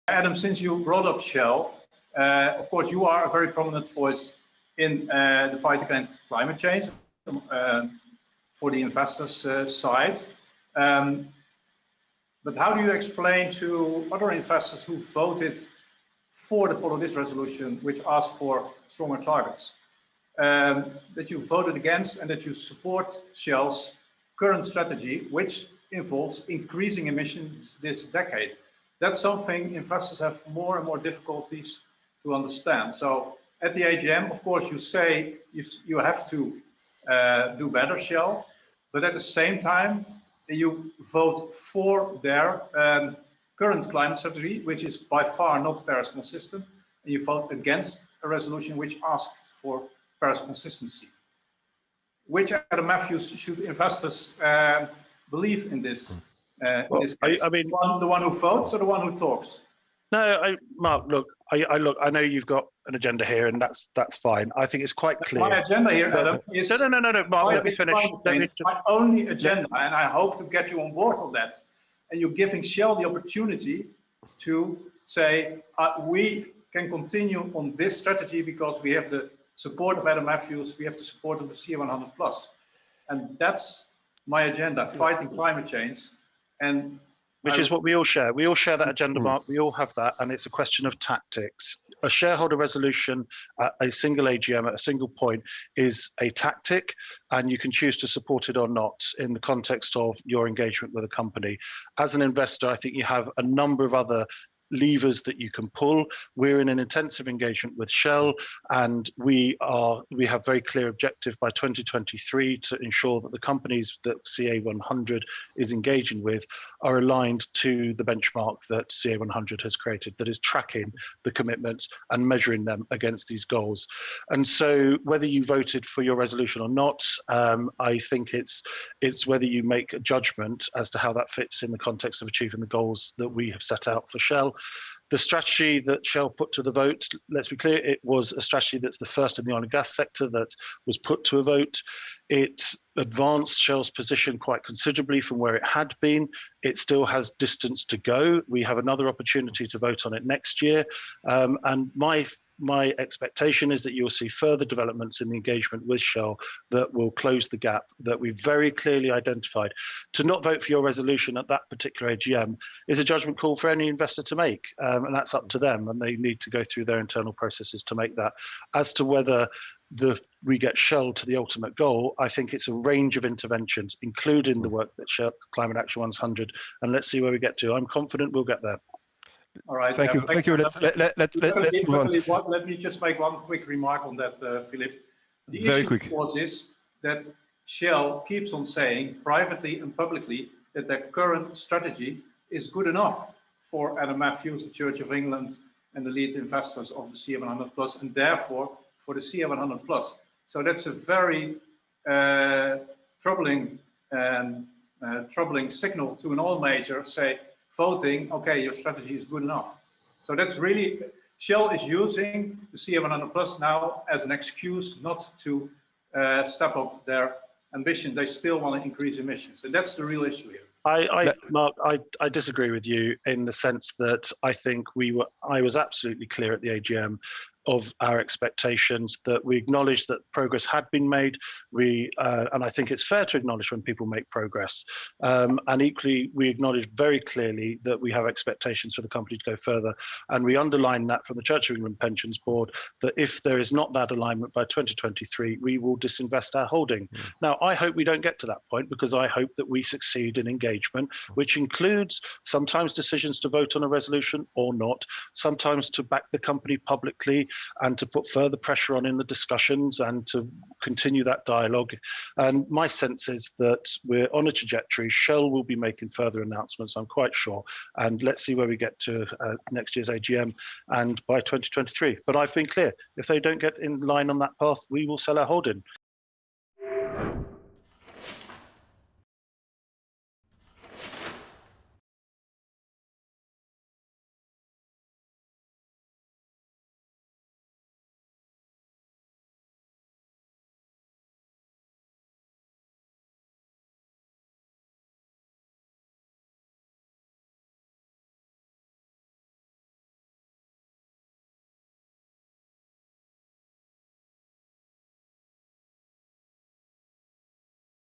Adam, since you brought up Shell, of course you are a very prominent voice in the fight against climate change for the investors' side. But how do you explain to other investors who voted for the Follow This resolution, which asked for stronger targets, that you voted against and that you support Shell's current strategy, which involves increasing emissions this decade? That's something investors have more and more difficulties to understand. So at the AGM, of course, you say you have to do better, Shell, but at the same time, you vote for their current climate strategy, which is by far not Paris consistent, and you vote against a resolution which asks for Paris consistency. Which Adam Matthews should investors believe in this? Well, in this case? I mean, the one who votes or the one who talks? No, Mark, look, I know you've got an agenda here, and that's fine. I think it's quite clear. My agenda here, Adam, is no, Mark, let me finish. My only agenda, and I hope to get you on board on that. And you're giving Shell the opportunity to say, we can continue on this strategy because we have the support of Adam Matthews, we have the support of the CA100 Plus. And that's my agenda, fighting climate change. And which is what we all share. We all share that agenda, Mark. We all have that, and it's a question of tactics. A shareholder resolution at a single AGM at a single point is a tactic, and you can choose to support it or not in the context of your engagement with a company. As an investor, I think you have a number of other levers that you can pull. We're in an intensive engagement with Shell, and we have very clear objective by 2023 to ensure that the companies that CA100 is engaging with are aligned to the benchmark that CA100 has created, that is tracking the commitments and measuring them against these goals. And so whether you voted for your resolution or not, I think it's whether you make a judgment as to how that fits in the context of achieving the goals that we have set out for Shell. The strategy that Shell put to the vote, let's be clear, it was a strategy that's the first in the oil and gas sector that was put to a vote. It advanced Shell's position quite considerably from where it had been. It still has distance to go. We have another opportunity to vote on it next year. And my expectation is that you'll see further developments in the engagement with Shell that will close the gap that we've very clearly identified. To not vote for your resolution at that particular AGM is a judgment call for any investor to make, and that's up to them, and they need to go through their internal processes to make that. As to whether we get Shell to the ultimate goal, I think it's a range of interventions, including the work that Shell Climate Action 100, and let's see where we get to. I'm confident we'll get there. All right. Thank you. Let's move on. Let me just make one quick remark on that, Philippe. The issue, of course, is that Shell keeps on saying privately and publicly that their current strategy is good enough for Adam Matthews, the Church of England, and the lead investors of the CA100 Plus, and therefore for the CA100 Plus. So that's a very troubling signal to an oil major, say, voting, okay, your strategy is good enough. So that's really, Shell is using the CA100 Plus now as an excuse not to step up their ambition. They still want to increase emissions, and that's the real issue here. Mark, I disagree with you in the sense that I think I was absolutely clear at the AGM of our expectations, that we acknowledged that progress had been made. And I think it's fair to acknowledge when people make progress. And equally, we acknowledged very clearly that we have expectations for the company to go further. And we underline that from the Church of England Pensions Board, that if there is not that alignment by 2023, we will disinvest our holding. Now, I hope we don't get to that point, because I hope that we succeed in engagement, which includes sometimes decisions to vote on a resolution or not, sometimes to back the company publicly, and to put further pressure on in the discussions and to continue that dialogue. And my sense is that we're on a trajectory. Shell will be making further announcements, I'm quite sure. And let's see where we get to next year's AGM and by 2023. But I've been clear, if they don't get in line on that path, we will sell our holding.